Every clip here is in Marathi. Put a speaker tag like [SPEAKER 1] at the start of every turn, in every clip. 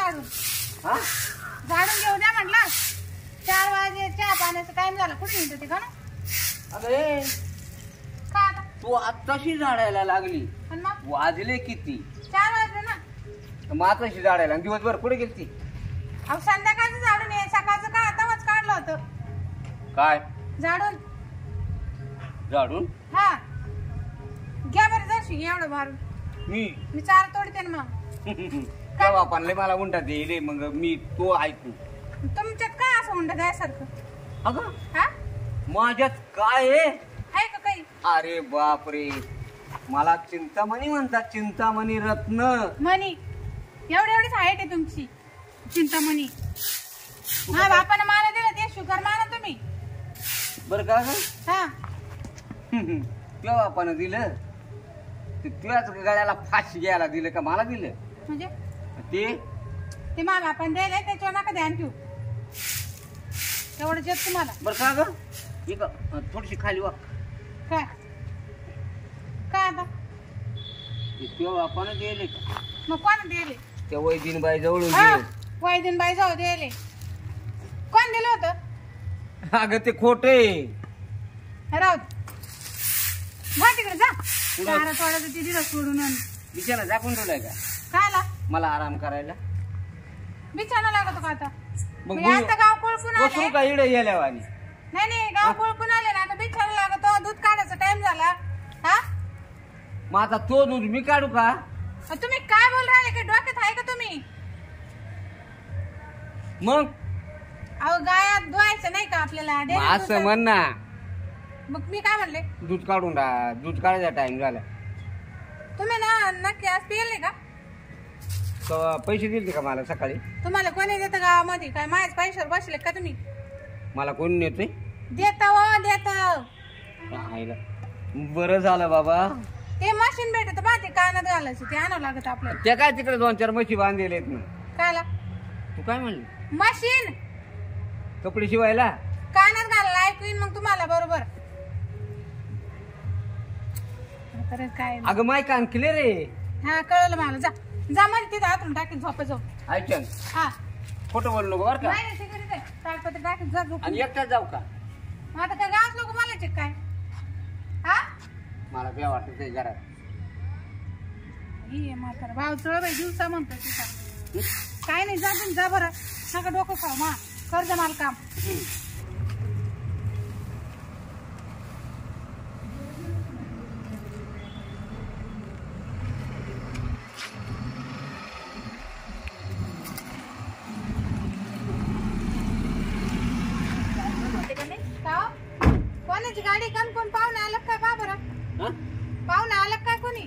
[SPEAKER 1] झाडून. झाडून घेऊ द्या म्हटलं. 4 वाजे चहा पाण्याचा टाइम झाला. कुठे येत होती का ना?
[SPEAKER 2] अगं
[SPEAKER 1] का आता
[SPEAKER 2] तू आत्ताशी झाडायला लागली.
[SPEAKER 1] पण मग
[SPEAKER 2] वाजले किती?
[SPEAKER 1] 4 वाजले ना.
[SPEAKER 2] मग आताशी झाडायला दिवसभर कुठे गेलती?
[SPEAKER 1] अहो संध्याकाळचं झाडून ये. सकाळचं का आताच काढलं होतं.
[SPEAKER 2] काय
[SPEAKER 1] झाडून?
[SPEAKER 2] झाडून?
[SPEAKER 1] हा घ्या बरं जशी एवढं मारून. मी 4 तोडते ना मग.
[SPEAKER 2] त्या बापांना मला उंटा दे मग मी तो ऐकू.
[SPEAKER 1] तुमच्यात काय असं म्हणत द्यासारखं?
[SPEAKER 2] अगं
[SPEAKER 1] हा
[SPEAKER 2] माझ्यात काय आहे?
[SPEAKER 1] आहे का काही?
[SPEAKER 2] अरे बापरे, मला चिंतामणी म्हणतात. चिंतामणी रत्न
[SPEAKER 1] मनी एवढीच हाईट आहे तुमची. चिंतामणी हा बापानं माना दिलं ते शुगर माना तुम्ही.
[SPEAKER 2] बर का?
[SPEAKER 1] हा
[SPEAKER 2] त्या बापानं दिलं तुझ्याच गळ्याला फाशी घ्यायला दिलं का मला दिलं?
[SPEAKER 1] म्हणजे
[SPEAKER 2] ते
[SPEAKER 1] मला आपण द्यायला त्याच्यावर नका ध्यान ठेवू. तेवढं येत तुम्हाला.
[SPEAKER 2] बर का ग थोडीशी खाली वा.
[SPEAKER 1] काय काय आता
[SPEAKER 2] त्या बापानं दिले का?
[SPEAKER 1] मग कोण दिले?
[SPEAKER 2] त्या वैदिनबाई जवळून
[SPEAKER 1] हा
[SPEAKER 2] दिले.
[SPEAKER 1] वैदिनबाई जाऊ दिले. कोण दिलं होतं?
[SPEAKER 2] अगं ते खोटे
[SPEAKER 1] राहू जा तिकडे जा. चारा तोडायचं ते दिलं सोडून.
[SPEAKER 2] बिचारा झाकून ठेवलाय का?
[SPEAKER 1] कायला?
[SPEAKER 2] मला आराम करायला.
[SPEAKER 1] बिछाना लागतो का आता?
[SPEAKER 2] मग
[SPEAKER 1] मी आता गाव कोळपून
[SPEAKER 2] बसू
[SPEAKER 1] आले.
[SPEAKER 2] का इडे गेल्यावानी?
[SPEAKER 1] नाही गाव कोळपून आले ना. आता बिछाना लागतो. दूध काढायचा टाइम झाला. हा
[SPEAKER 2] मग आता तो दूध मी काढू का?
[SPEAKER 1] तुम्ही काय बोल राहिले? काय डोक्यात आहे का तुम्ही?
[SPEAKER 2] मग
[SPEAKER 1] अहो गायात धुवायचं नाही का आपल्याला?
[SPEAKER 2] असं म्हण ना.
[SPEAKER 1] मग मी काय म्हणले?
[SPEAKER 2] दूध काढून दूध काढायचा टाइम झाला.
[SPEAKER 1] तुम्ही ना नक्की आज पिले का?
[SPEAKER 2] पैसे दिले का मला सकाळी?
[SPEAKER 1] तुम्हाला कोणी देतं गावामध्ये? काय माझ्या पैशावर बसले का तुम्ही?
[SPEAKER 2] मला कोणी नेतोय?
[SPEAKER 1] देत देत.
[SPEAKER 2] बरं झालं बाबा.
[SPEAKER 1] ते मशीन भेटत बा. ते कानात घालायचं ते आणावं लागत आपल्याला.
[SPEAKER 2] त्या काय तिकडे 2-4 म्हशी बांधलेत ना.
[SPEAKER 1] कायला?
[SPEAKER 2] तू काय म्हणली?
[SPEAKER 1] मशीन
[SPEAKER 2] कपडे शिवायला
[SPEAKER 1] कानात घालायला ऐकू येईन मग तुम्हाला बरोबर. तर काय
[SPEAKER 2] अगं माय कान क्लिअर रे.
[SPEAKER 1] हा कळलं मला. जा जा मला तिथं हातून टाकीत झोपे जाऊ.
[SPEAKER 2] ऐकन
[SPEAKER 1] हा
[SPEAKER 2] खोटं बोललो बर का?
[SPEAKER 1] नाही तिकडे ताडपत्री टाकीत जा झोप.
[SPEAKER 2] आणि एकटाच जाऊ का?
[SPEAKER 1] आता काय गावात लोक मला चेक काय? हा
[SPEAKER 2] मला बे वाटत घरात.
[SPEAKER 1] ही म्हातारा भाव चळ बाई दिवसा म्हणतो तिथं. काय नाही जा तुम्ही जा बरं. नका डोकं खाऊ मा. कर जा मला काम. कोणाची गाडी कम कोण पाहुणे आलं काय बा बरं? पाहुणे आलं काय कोणी?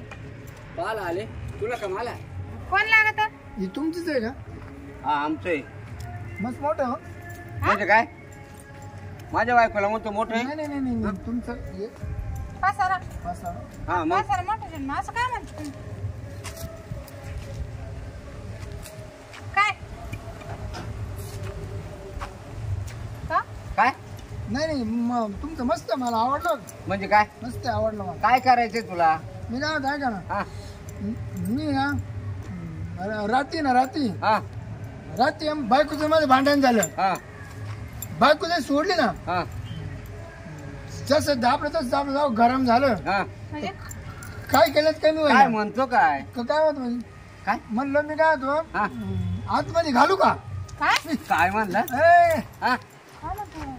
[SPEAKER 2] पाल आले तुला का मला?
[SPEAKER 1] कोण लागत?
[SPEAKER 3] ही तुमचीच आहे का?
[SPEAKER 2] हा आमचं आहे.
[SPEAKER 3] मस्त मोठं हो.
[SPEAKER 2] म्हणजे काय? माझ्या बायकोला म्हणतो मोठं आहे.
[SPEAKER 3] नाही नाही नाही नाही तुमचं हे
[SPEAKER 1] पासारा
[SPEAKER 3] पासा.
[SPEAKER 2] हा मग
[SPEAKER 1] पासारा मोठं जन्म असं काय म्हणतो तुम्ही? काय का?
[SPEAKER 2] काय
[SPEAKER 3] नाही नाही तुमचं मस्त मला आवडलं.
[SPEAKER 2] म्हणजे काय?
[SPEAKER 3] मस्त आवडलं मला.
[SPEAKER 2] काय करायचंय तुला?
[SPEAKER 3] मी काय होतं ऐका ना.
[SPEAKER 2] हा
[SPEAKER 3] मी ना रात्री
[SPEAKER 2] हा
[SPEAKER 3] बायकोचं माझं भांडण झालं.
[SPEAKER 2] हा
[SPEAKER 3] बायको जर सोडली ना
[SPEAKER 2] हा
[SPEAKER 3] जसं दाबलं तसं दाबलं जाऊ गरम झालं.
[SPEAKER 2] हा
[SPEAKER 1] म्हणजे
[SPEAKER 3] काय केलं कमी
[SPEAKER 2] काय
[SPEAKER 3] होईल.
[SPEAKER 2] म्हणतो काय?
[SPEAKER 3] काय होत म्हणजे
[SPEAKER 2] काय
[SPEAKER 3] म्हणलं मी काय होतो
[SPEAKER 2] हा
[SPEAKER 3] आतमध्ये घालू का?
[SPEAKER 1] काय
[SPEAKER 2] काय म्हणला?
[SPEAKER 3] ए,
[SPEAKER 2] हा
[SPEAKER 1] काय म्हणतो?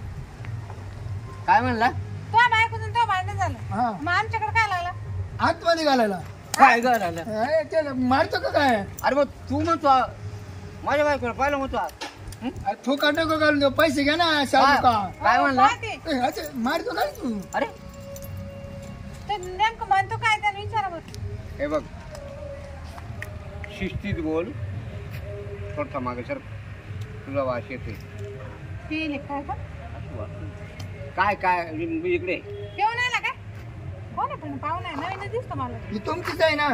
[SPEAKER 2] काय म्हणला?
[SPEAKER 1] तुझ्या बायकोचं तो भांडण झालं.
[SPEAKER 3] हा
[SPEAKER 1] मग आमच्याकडे काय लागला?
[SPEAKER 3] आतमध्ये घालायला.
[SPEAKER 2] काय झालं?
[SPEAKER 3] ए, ते मारतो का काय?
[SPEAKER 2] अरे मग तू म्हणतो माझ्या बायकोला पाहिलं म्हणतो.
[SPEAKER 3] ठोका नको घालून देऊ पैसे घ्या ना शाहू का.
[SPEAKER 2] काय म्हणला?
[SPEAKER 1] काय ते?
[SPEAKER 3] ए, असं मारतो काय तू?
[SPEAKER 2] अरे
[SPEAKER 1] ते नेमकं म्हणतो काय त्याला विचारा बरं.
[SPEAKER 2] हे बघ शिस्तीत बोल. थोडसा मागे सर तुला वास येते.
[SPEAKER 1] पिले काय का?
[SPEAKER 2] काय काय इकडे
[SPEAKER 1] येऊन आला काय? कोण आहे पण पाहुणा आहे नवीन दिसतो मला.
[SPEAKER 3] ही तुमचीच आहे ना.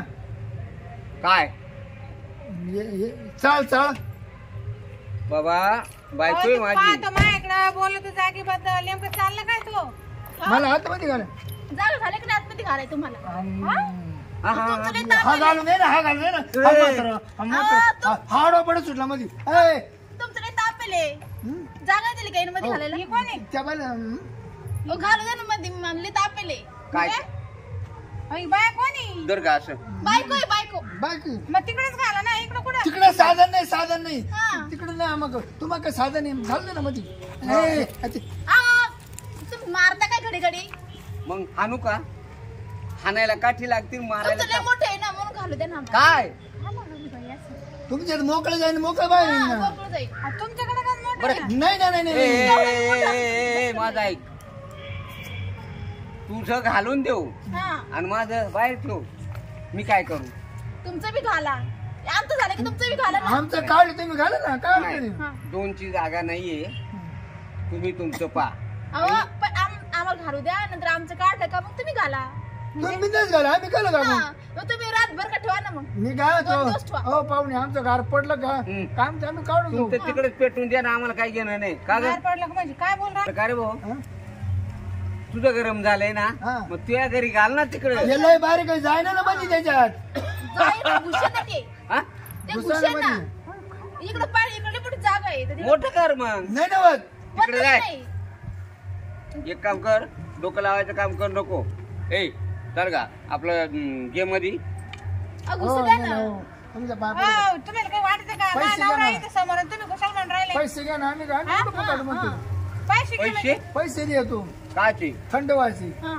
[SPEAKER 2] काय
[SPEAKER 3] चाल चाल
[SPEAKER 2] बाबा बायकोय माझी.
[SPEAKER 1] पाहतो माझ्याकडे बोलत जागी बद्दल नेमकं चाललं काय तो?
[SPEAKER 3] मला आतमध्ये घाला.
[SPEAKER 1] झालं झालं की नाही आतमध्ये घालाय तुम्हाला?
[SPEAKER 2] हा, हा,
[SPEAKER 4] तुमचं लय
[SPEAKER 3] हा
[SPEAKER 4] ताप
[SPEAKER 3] घालून दे ना हा घालून दे ना हा म्हातारा, हा म्हातारा. हा आडवा पडत सुटला मध्ये ए,
[SPEAKER 4] तुमचं लय तापेले
[SPEAKER 3] हं?
[SPEAKER 4] जागा दिली काही मध्ये घालायला
[SPEAKER 1] ही कोण आहे
[SPEAKER 3] त्या बाईला,
[SPEAKER 4] घालू दे ना मध्ये म्हणले तापेले
[SPEAKER 2] काय
[SPEAKER 1] अय, बाया कोणी
[SPEAKER 2] दर का असं
[SPEAKER 4] बायको आहे बायको
[SPEAKER 3] बाकी
[SPEAKER 1] मग तिकडेच घाला ना इकडं कुठं
[SPEAKER 3] तिकडे साधन नाही साधन नाही
[SPEAKER 4] हा.
[SPEAKER 3] तिकडे नाही मग तुम्हाला काय साधन नाही घालून ना मध्ये ए, अच्छा.
[SPEAKER 4] तुम्ही मारता काय घडी घडी
[SPEAKER 2] मग हाणू का हाणायला काठी लागतील मारायला
[SPEAKER 4] तुमचं लय मोठे आहे ना म्हणून घालू दे ना
[SPEAKER 2] काय
[SPEAKER 4] हा म्हणून मी बाई असं.
[SPEAKER 3] तुमच्यात मोकळं जाईन मोकळं बाहेर येईन
[SPEAKER 4] हा,
[SPEAKER 3] ना.
[SPEAKER 4] मोकळं जाईल.
[SPEAKER 1] आ, तुमच्याकडे काय मोठं
[SPEAKER 2] बरं.
[SPEAKER 1] आहे?
[SPEAKER 3] नाही नाही नाही
[SPEAKER 2] ए,
[SPEAKER 3] नाही
[SPEAKER 2] ए, ए, माझा ऐक तुझं घालून देऊ
[SPEAKER 4] हा
[SPEAKER 2] आणि माझं बाहेर ठेव मी काय करू
[SPEAKER 4] तुमचं बी घाला आमचं झालं की तुमचं बी घाला ना
[SPEAKER 3] आमचं काढ तुम्ही घाला ना काय
[SPEAKER 2] नाही.
[SPEAKER 3] अडचण
[SPEAKER 4] हा.
[SPEAKER 3] आहे?
[SPEAKER 2] दोनची जागा नाहीये तुम्ही तुमचं पा
[SPEAKER 4] अहो पण आम्हाला घालू द्या नंतर आमचं काढलं का मग तुम्ही घाला
[SPEAKER 3] तुम्ही बिंदास घाला आम्ही काय घालू
[SPEAKER 4] हा मग तुम्ही रातभर का ठेवा ना मग
[SPEAKER 3] मी काय
[SPEAKER 4] दोन दिवस ठेवा.
[SPEAKER 3] हो पाहुणे आमचं घर पडलं का
[SPEAKER 2] हं.
[SPEAKER 3] काम ते आम्ही काढून घेऊ
[SPEAKER 2] तुमचं तिकडेच पेटून द्या ना आम्हाला काही घेणं नाही का ग
[SPEAKER 1] बाहेर पडलं का म्हणजे काय बोल राहिला?
[SPEAKER 2] का रे भाऊ
[SPEAKER 3] हं?
[SPEAKER 2] तुझं गरम झालंय ना
[SPEAKER 3] हा.
[SPEAKER 2] मग तुझ्या घरी घाल ना तिकडे
[SPEAKER 3] हे लय बारीक आहे, जाय ना मध्ये त्याच्यात
[SPEAKER 4] जाईल ना, घुसेल ना ते
[SPEAKER 2] हा?
[SPEAKER 4] ते
[SPEAKER 3] घुसायला
[SPEAKER 4] घुसेल ना
[SPEAKER 3] मध्ये.
[SPEAKER 4] इकडे पाणी इकडे मोठी जागा आहे तर ते
[SPEAKER 2] मोठं कर मग
[SPEAKER 3] नाही नवत
[SPEAKER 2] तिकडे
[SPEAKER 4] वरती
[SPEAKER 2] जाय
[SPEAKER 4] नाही.
[SPEAKER 2] एक काम कर डोकं लावायचं काम कर नको ए चल का आपलं गेम मध्ये
[SPEAKER 4] अहो,
[SPEAKER 3] हो
[SPEAKER 4] घुसू द्या
[SPEAKER 3] नाही,
[SPEAKER 4] ना
[SPEAKER 3] हो. तुमच्या पाय
[SPEAKER 1] हो, तुम्हाला काही वाटतं का
[SPEAKER 3] पैसे
[SPEAKER 1] माझा नवरा
[SPEAKER 3] द्या ना.
[SPEAKER 1] इथे समोर आणि तुम्ही कुशाल म्हणून राहिले
[SPEAKER 3] पैसे घ्या ना आम्ही काय
[SPEAKER 1] हा,
[SPEAKER 3] नको काढू म्हणतो.
[SPEAKER 1] पैसे घे
[SPEAKER 2] पैसे
[SPEAKER 1] म्हणजे.
[SPEAKER 3] पैसे दे तू
[SPEAKER 2] काचे
[SPEAKER 3] थंड व्हायची
[SPEAKER 4] हा.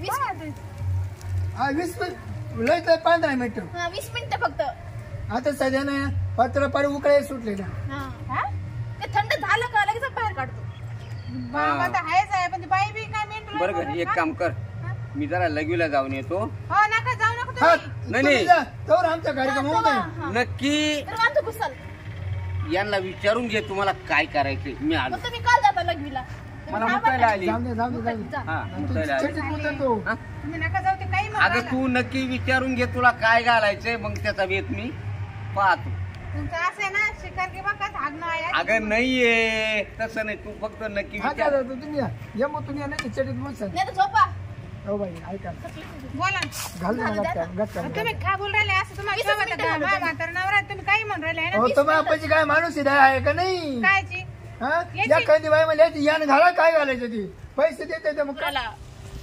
[SPEAKER 4] वीस
[SPEAKER 3] हा 20 लय तर 15 मिनिट
[SPEAKER 4] हा, 20 मिनिटं फक्त
[SPEAKER 3] आता सध्या ना पत्र पार उकळे सुटले ना
[SPEAKER 4] हा.
[SPEAKER 1] हा?
[SPEAKER 4] ते थंड झालं का लगेच बाहेर काढतो
[SPEAKER 1] बाबा तर आहेच आहे पण ती बाई बी काय मेंटल
[SPEAKER 2] बरं का एक काम कर मी जरा लगवीला जाऊन येतो
[SPEAKER 1] हो नका जाऊ नका
[SPEAKER 3] हा
[SPEAKER 1] तुम्ही
[SPEAKER 2] नाही,
[SPEAKER 3] तुम्ही
[SPEAKER 2] नाही.
[SPEAKER 3] जा, तोवर आमचा कार्यक्रम होऊ नये
[SPEAKER 4] हा.
[SPEAKER 2] नक्की
[SPEAKER 4] तर वांतो घुसल
[SPEAKER 2] यांना विचारून घे तुम्हाला काय करायचंय मी आलो
[SPEAKER 4] मग तुम्ही काल जाता लग्नीला
[SPEAKER 2] मला मुकायला आली
[SPEAKER 3] जाऊ दे जाऊ दे जाऊ दे
[SPEAKER 4] जा.
[SPEAKER 2] हा
[SPEAKER 3] तू
[SPEAKER 2] मुकायला आली
[SPEAKER 3] चटीत उतरतो
[SPEAKER 2] हा?
[SPEAKER 1] तुम्ही नका जाऊ ते काही
[SPEAKER 2] अगं
[SPEAKER 1] म्हणा
[SPEAKER 2] तू नक्की विचारून घे तुला काय घालायचंय मग त्याचा वेत मी पाहतो
[SPEAKER 1] तुमचं असं आहे ना शिकार की बघा धागणं आहे
[SPEAKER 2] अगं नाहीये तसं नाही तू फक्त नक्की
[SPEAKER 3] हा काय
[SPEAKER 2] विचार
[SPEAKER 3] जातो तुम्ही या मग तुम्ही या नाही चटीत बसा
[SPEAKER 4] नाही तर झोपा
[SPEAKER 3] हो बाई ऐका
[SPEAKER 1] बोला ना.
[SPEAKER 3] घाल ना गटका
[SPEAKER 1] तुम्ही काय बोल राहिले असं तुम्हाला
[SPEAKER 4] वीसच
[SPEAKER 1] शोभत
[SPEAKER 4] मिनिटं
[SPEAKER 1] आहे.
[SPEAKER 4] झालं.
[SPEAKER 1] म्हातारा नवरा आहे, तुम्ही काही म्हणून राहिले आहे ना
[SPEAKER 3] हो तुम्ही आपली काय माणूस आहे का नाही
[SPEAKER 1] कायची
[SPEAKER 3] हा
[SPEAKER 1] याची-
[SPEAKER 3] या कधी बाई मला यान घाला काय घालायचं ती पैसे देते मग काय?
[SPEAKER 4] मला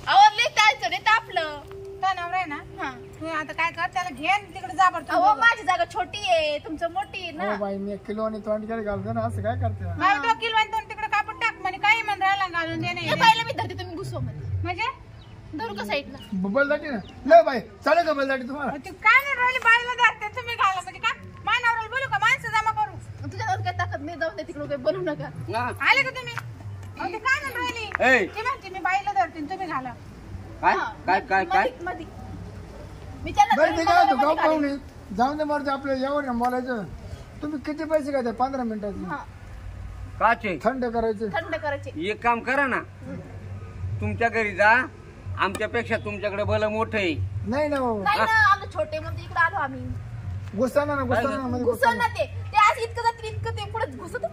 [SPEAKER 4] आवडले त्याचं रे तापलं
[SPEAKER 1] तो नवरा आहे ना
[SPEAKER 4] हा.
[SPEAKER 1] तू आता काय कर त्याला घे आणि तिकडे जा बरं
[SPEAKER 4] अहो
[SPEAKER 1] तुम्ही.
[SPEAKER 4] माझी जागा छोटी आहे तुमचं मोठी आहे
[SPEAKER 3] हो
[SPEAKER 4] ना
[SPEAKER 3] बाई मी 1 किलो आणि तोंड केलं घालतो ना असं काय करते
[SPEAKER 1] बाई तो किलो आणि दोन तिकडे कापून टाक म्हणे काही म्हणून राहिला घालून दे
[SPEAKER 4] हे
[SPEAKER 1] नाही
[SPEAKER 4] पाहिलं मी धरते तुम्ही घुसव मध्ये
[SPEAKER 1] म्हणजे
[SPEAKER 4] धरू का साईडला
[SPEAKER 3] बलदाटी ना लय बाई चालेल का बलदाटी तुम्हाला
[SPEAKER 1] तू काय म्हणून राहिली बाईला धरते तुम्ही घाला म्हणजे का मानावराला बोलू का माणसं जमा करू
[SPEAKER 4] तुझ्यावर काय ताकद नाही जाऊन दे तिकडे काही बनवू नका
[SPEAKER 2] ना
[SPEAKER 1] आले का तुम्ही अहो, ते काय म्हणून राहिली
[SPEAKER 2] ए
[SPEAKER 1] ती म्हणते मी बाईला धरते आणि तुम्ही घाला
[SPEAKER 2] काय
[SPEAKER 4] हा,
[SPEAKER 2] काय काय काय
[SPEAKER 4] मध्ये- मध्ये. मी त्यांना
[SPEAKER 3] बरं ते
[SPEAKER 4] धरून
[SPEAKER 3] काय होतं
[SPEAKER 4] मध्ये
[SPEAKER 3] गाव
[SPEAKER 4] घालेन.
[SPEAKER 3] पाहुणे जाऊन दे मरते आपलं यावर ना बोलायचं तुम्ही किती पैसे घ्या 15 मिनिटाचे
[SPEAKER 4] हा,
[SPEAKER 2] काचे
[SPEAKER 3] थंड करायचे
[SPEAKER 4] थंड करायचे
[SPEAKER 2] एक काम करा ना तुमच्या घरी जा आमच्यापेक्षा तुमच्याकडे भलं मोठं आहे
[SPEAKER 3] नाही ना हो
[SPEAKER 4] नाही ना आम्ही छोटे म्हणजे इकडे आलो आम्ही
[SPEAKER 3] घुसताना ना घुसताना मध्ये
[SPEAKER 4] घुसल
[SPEAKER 3] घुसताना
[SPEAKER 4] ना ते आज इतकं जातील इतकं ते पुढे घुसत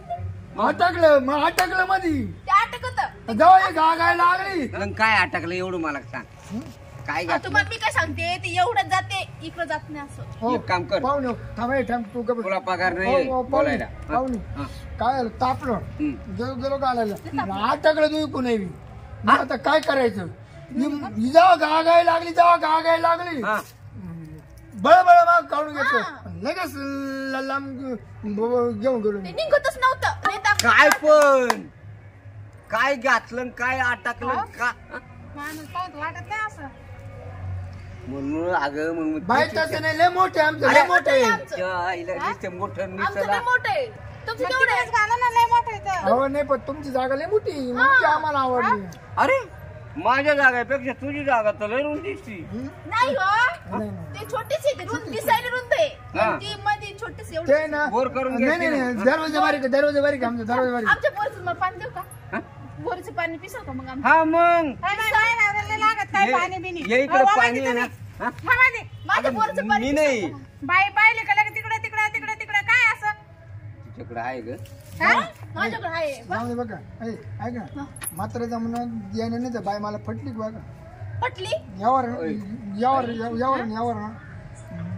[SPEAKER 3] अटकलं मग अटकलं मध्ये
[SPEAKER 4] ते अटकत
[SPEAKER 3] जाऊ एक गाय लागली
[SPEAKER 2] मग काय अटकलं एवढं मला सांग काय घातलं
[SPEAKER 4] तुम्हाला मी काय सांगते ते एवढंच जाते इकडं जात नाही असं
[SPEAKER 3] हो
[SPEAKER 2] एक काम कर.
[SPEAKER 3] पाहुणे थांब हे थांब तू
[SPEAKER 2] तुला पगार नाही
[SPEAKER 3] हो, हो, पाहुणे
[SPEAKER 2] बोलायला हा?
[SPEAKER 3] पाहुणे
[SPEAKER 2] हा.
[SPEAKER 3] काय झालं? तापलं
[SPEAKER 2] हम्म.
[SPEAKER 3] गेलो घालायला अटकलं तू इकून यावी मग आता काय करायचं जेव्हा गागाय लागली तेव्हा गागाय लागली
[SPEAKER 2] हा.
[SPEAKER 3] बळबळ माग काढून घेतो लगेच लांब घेऊन गेलो
[SPEAKER 4] ते निघतच नव्हतं लय ताप-
[SPEAKER 2] काय पण काय घातलं काय अटकलं का
[SPEAKER 1] माणूस पाहत वाटत नाही असं
[SPEAKER 2] म्हणून अगं मग
[SPEAKER 3] बाई तसं नाही लय मोठे आमचं लय मोठे आहे.
[SPEAKER 4] आमचं
[SPEAKER 2] आईला दिसते मोठं
[SPEAKER 4] आमचं
[SPEAKER 2] निसला
[SPEAKER 4] लय मोठं आहे तुमचं केवढं आहे?
[SPEAKER 1] तिकडेच घाला ना लय मोठं आहे तर.
[SPEAKER 3] अहो नाही पण तुमची जागा लय मोठी मग ती आम्हाला आवडली
[SPEAKER 2] अरे माझ्या जागापेक्षा तुझी जागा तर लय रुंद दिसती
[SPEAKER 4] नाही हो
[SPEAKER 3] नाही, नाही.
[SPEAKER 4] ते छोटीच आहे ते रुंद दिसायला रुंद आहे
[SPEAKER 2] हा.
[SPEAKER 4] पण ती मध्ये छोटीच एवढी
[SPEAKER 3] ते ना
[SPEAKER 2] बोर करून
[SPEAKER 3] नाही
[SPEAKER 2] घ्यायची
[SPEAKER 3] नाही
[SPEAKER 2] ना.
[SPEAKER 3] दरवाजा बारीक दरवाजा बारीक आमचा दरवाजा बारीक
[SPEAKER 4] आमच्या बोरचं मला पाणी देऊ का
[SPEAKER 2] हा?
[SPEAKER 4] बोरीचं पाणी पिसाल का मग आमचं
[SPEAKER 2] हा मग
[SPEAKER 1] काय बाई, बाई नवऱ्याला लागत काय पाणी बिनी
[SPEAKER 2] ये इकडे
[SPEAKER 1] अहो,
[SPEAKER 2] पाणी आहे ना
[SPEAKER 1] तुम्ही.
[SPEAKER 2] हा?
[SPEAKER 1] थांबा दे.
[SPEAKER 4] माझ्या बोरचं पाणी
[SPEAKER 2] मी
[SPEAKER 4] पिसाल
[SPEAKER 2] नाही
[SPEAKER 4] का?
[SPEAKER 1] बाई पाहिले का लगे तिकडे तिकडे तिकडे तिकडे काय असं
[SPEAKER 2] तुझ्याकडे आहे ग
[SPEAKER 1] हा?
[SPEAKER 4] माझ्याकडे आहे
[SPEAKER 3] जाऊ दे बघा ऐक ना मात्र जमून याने नाही तर बाय मला फटली की बघा
[SPEAKER 4] पटली
[SPEAKER 3] यावर ना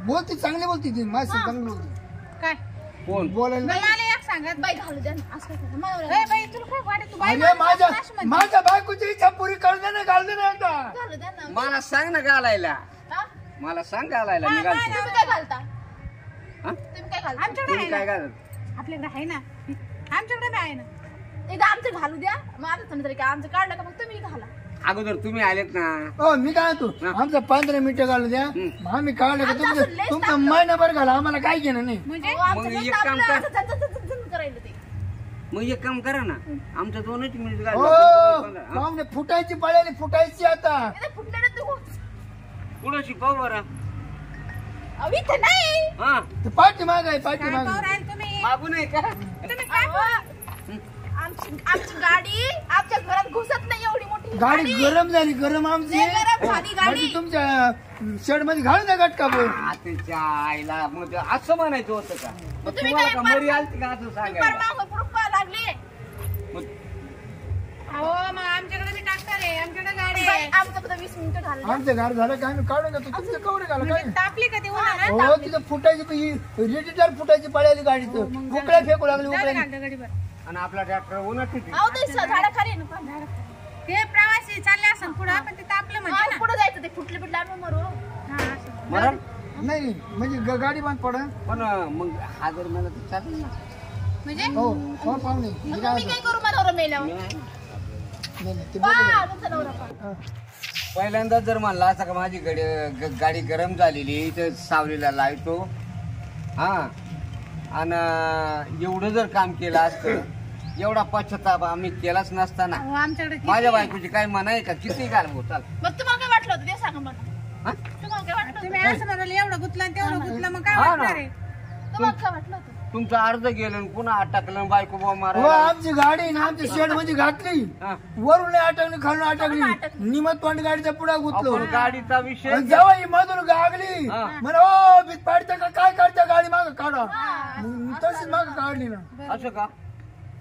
[SPEAKER 3] बोलती चांगली बोलती ती माझी चांगली बोलती
[SPEAKER 1] काय
[SPEAKER 2] कोण
[SPEAKER 3] बोलायला
[SPEAKER 1] मग मला एक सांगत
[SPEAKER 4] बाई घालू द्या ना असं काय करता? मला
[SPEAKER 1] ए बाई तुला काय वाटत तू बाई
[SPEAKER 3] अरे
[SPEAKER 1] माणूस अशी म्हणते.
[SPEAKER 3] माझ्या बायकोची इच्छा पुरी घालू दे ना एकदा
[SPEAKER 4] घालू द्या ना
[SPEAKER 2] मला सांग ना घालायला
[SPEAKER 4] हा?
[SPEAKER 2] मला सांग घालायला
[SPEAKER 1] हा,
[SPEAKER 2] निघाल
[SPEAKER 1] नाही,
[SPEAKER 4] तुम्ही काय घालता
[SPEAKER 2] हा?
[SPEAKER 4] तुम्ही काय घालता
[SPEAKER 1] आमच्याकडे
[SPEAKER 2] तुम्ही
[SPEAKER 1] आहे
[SPEAKER 2] काय
[SPEAKER 1] ना
[SPEAKER 2] घालत
[SPEAKER 1] आपल्याकडे आहे ना आमच्याकडे बी आहे ना
[SPEAKER 4] एकदा आमचं घालू द्या मग आता समजा तरी काय आमचं काढलं का मग तुम्ही घाला
[SPEAKER 2] अगोदर तुम्ही आलेत ना
[SPEAKER 3] हो मी काय म्हणतो आमचं 15 मिनिटं घालू द्या मग आम्ही काढलं का तुमचं महिनाभर घाला आम्हाला काय घेणं नाही
[SPEAKER 1] म्हणजे
[SPEAKER 4] अहो, आमचं
[SPEAKER 2] मग
[SPEAKER 4] कसं
[SPEAKER 2] एक काम
[SPEAKER 4] आपलं
[SPEAKER 2] कर.
[SPEAKER 4] असं झणझण करायला ते
[SPEAKER 2] मग एक काम करा ना आमचं 2 मिनिट
[SPEAKER 3] हो
[SPEAKER 2] घालू
[SPEAKER 3] पाहुणे फुटायची पळाली फुटायची आता
[SPEAKER 4] इथे फुटलेलं तू
[SPEAKER 2] पुढं शिकव बरं
[SPEAKER 4] अहो, इथं नाही
[SPEAKER 2] हा
[SPEAKER 3] ते पाठी माग आहे पाठी
[SPEAKER 1] काय
[SPEAKER 3] माग
[SPEAKER 1] पाहू राहिले तुम्ही
[SPEAKER 2] मागू नाही का
[SPEAKER 1] तुम्ही काय
[SPEAKER 4] अहो, आमची गाडी आमच्या घरात घुसत नाही एवढी मोठी
[SPEAKER 3] गाडी गरम झाली गरम आमची
[SPEAKER 4] लय गरम झाली गाडी.
[SPEAKER 3] म्हणजे तुमच्या शेड मध्ये घालून द्या गटका बोल
[SPEAKER 2] आताच्या आईला मग ते असं म्हणायचं होतं का मग
[SPEAKER 4] तुम्ही
[SPEAKER 2] तुम्हाला
[SPEAKER 4] काय
[SPEAKER 2] का मरी आलती का असं
[SPEAKER 4] पर
[SPEAKER 2] सांगायला
[SPEAKER 4] मागं पुढं पळायला लागले
[SPEAKER 2] मग
[SPEAKER 1] अहो मग आमच्याकडे बी ट्रॅक्टर आहे आमच्याकडे गाडी
[SPEAKER 4] बाई,
[SPEAKER 1] आहे
[SPEAKER 4] आमचं फक्त 20 मिनिटं घाललं
[SPEAKER 3] आमचं घर झालं का आम्ही काढून घेतो तुमचं कवडे घाला काय
[SPEAKER 1] म्हणजे तापली का ती उन्हाळ्यात
[SPEAKER 3] हो तिथं फुटायची रेडिटर फुटायची पळाली गाडीचं उकड्या फेकू लागली
[SPEAKER 1] जाऊ दे
[SPEAKER 3] उकड्या
[SPEAKER 1] घालतं गाडीवर
[SPEAKER 2] आणि आपला ट्रॅक्टर उन्हात ठेवते
[SPEAKER 4] अहो ते झाडाखाली आहे ना पण
[SPEAKER 1] ते प्रवासी चालले असं पुढं आपण ते तापलं म्हणजे ना
[SPEAKER 4] पुढे जायचं ते फुटले पिटले आम्ही मरू
[SPEAKER 1] हा, असं.
[SPEAKER 2] मरण
[SPEAKER 3] नाही म्हणजे गाडी बंद पडा
[SPEAKER 2] पण मग हा जर मला तर चालेल ना
[SPEAKER 1] म्हणजे
[SPEAKER 3] हो हो पाहुणे
[SPEAKER 4] मग तुम्ही काय करू माझा नवरा मेल्यावर
[SPEAKER 3] नाही नाही ते
[SPEAKER 4] पहा, तुमचा नवरा पहा.
[SPEAKER 2] पहिल्यांदा जर म्हणला असं का माझी गाडी गरम झालेली तर सावलीला लावतो हा आणि एवढं जर काम केलं असतं एवढा पश्चाताप आम्ही केलाच नसताना
[SPEAKER 1] अहो, आमच्याकडे किती-
[SPEAKER 2] माझ्या बायकोची काय मन आहे का किती घाल भाऊ चाल
[SPEAKER 4] मग तुम्हाला काय वाटलं होतं ते सांगा मला
[SPEAKER 2] हा?
[SPEAKER 4] तुम्हाला काय वाटलं
[SPEAKER 1] तुम्ही असं म्हणाले एवढं गुतलं आणि तेवढं गुतलं मग काय
[SPEAKER 2] हा ना.
[SPEAKER 1] वाटणार आहे
[SPEAKER 4] होतं? तुम्हाला काय वाटलं होतं
[SPEAKER 2] तुमचं अर्ध गेलं आणि पुन्हा अटकलं बायको बा
[SPEAKER 3] हो
[SPEAKER 2] मारा
[SPEAKER 3] आमची गाडी ना आमच्या शेड मध्ये घातली वरून नाही अटकली खालून अटकली निमत तोंड गाडीच्या पुढे गुतलो
[SPEAKER 2] गाडीचा विषय
[SPEAKER 3] आणि जेव्हा ही मधून गागली
[SPEAKER 2] हा.
[SPEAKER 3] म्हणा ओ भीत पाडतं का काय करता गाडी माग काढा मग तशीच माग काढली ना
[SPEAKER 2] असं का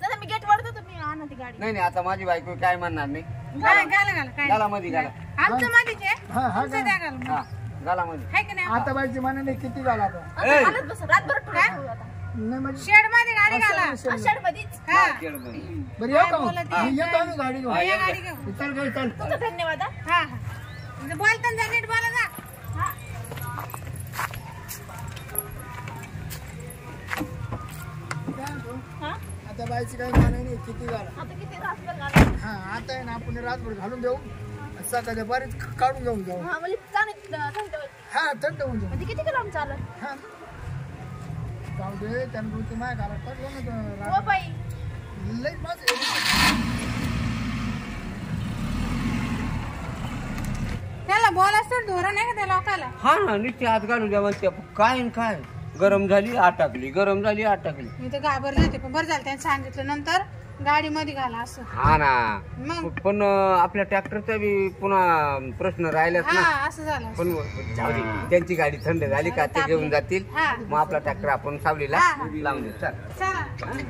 [SPEAKER 4] दादा मी गेट वाढतो तुम्ही आणा ती गाडी
[SPEAKER 2] नाही नाही आता माझी बायको काय म्हणणार नाही
[SPEAKER 1] घाला घाला घाला काय
[SPEAKER 2] गाला मध्ये गाला
[SPEAKER 1] आमचं मधीच आहे
[SPEAKER 3] हा हा
[SPEAKER 1] तुमचं द्या घालून
[SPEAKER 2] हा गाला मध्ये
[SPEAKER 1] आहे की नाही
[SPEAKER 3] आता बाईची मनाने किती झाला आता
[SPEAKER 4] आता घालत बसा रातभर ठेवू आता
[SPEAKER 3] नाही म्हणजे
[SPEAKER 1] शेड मध्ये गाडी घाला
[SPEAKER 4] आषाढ मध्येच
[SPEAKER 1] हा
[SPEAKER 2] खेळ मध्ये.
[SPEAKER 3] बरं येऊ का
[SPEAKER 1] बोलत
[SPEAKER 3] मग? मी येतो आम्ही गाडी घेऊन
[SPEAKER 1] या गाडी घेऊ
[SPEAKER 3] चल गाडी चल
[SPEAKER 4] तुमचा धन्यवाद हा.
[SPEAKER 1] हा हा म्हणजे बोलताना नीट बोला ना
[SPEAKER 4] हा हा
[SPEAKER 3] आता बाईची काही मनाने नाही किती झाला
[SPEAKER 4] आता किती रातभर घालत
[SPEAKER 3] हा आता आहे ना आपण रातभर घालून देऊ सकाळच्या बरेच काढून घेऊन जाऊ
[SPEAKER 4] हा म्हणजे चांगली थंड होती.
[SPEAKER 3] हा थंड होऊन जाऊ
[SPEAKER 4] म्हणजे किती किलो चालत
[SPEAKER 3] हा जाऊ दे त्यांना बोलतो माय घाला पडलं ना
[SPEAKER 4] हो बाई
[SPEAKER 3] लई माझं
[SPEAKER 1] त्याला बोला सर धोरण आहे का त्या लोकाला
[SPEAKER 2] हा ना नुसती हात घालून द्या म्हणते काय न काय गरम झाली अटकली गरम झाली अटकली
[SPEAKER 1] मी तर घाबरले होते पण बरं झालं त्यांनी सांगितलं नंतर गाडी मध्ये घाला असं
[SPEAKER 2] हा ना
[SPEAKER 1] मग
[SPEAKER 2] पण आपल्या ट्रॅक्टरचा बी पुन्हा प्रश्न राहिलाच ना
[SPEAKER 1] हा असं झालं
[SPEAKER 2] पण जाऊ दे त्यांची गाडी थंड झाली का ते घेऊन जातील
[SPEAKER 1] हा
[SPEAKER 2] मग आपला ट्रॅक्टर आपण सावलीला
[SPEAKER 1] हा.
[SPEAKER 2] लावून देऊ चल
[SPEAKER 1] चला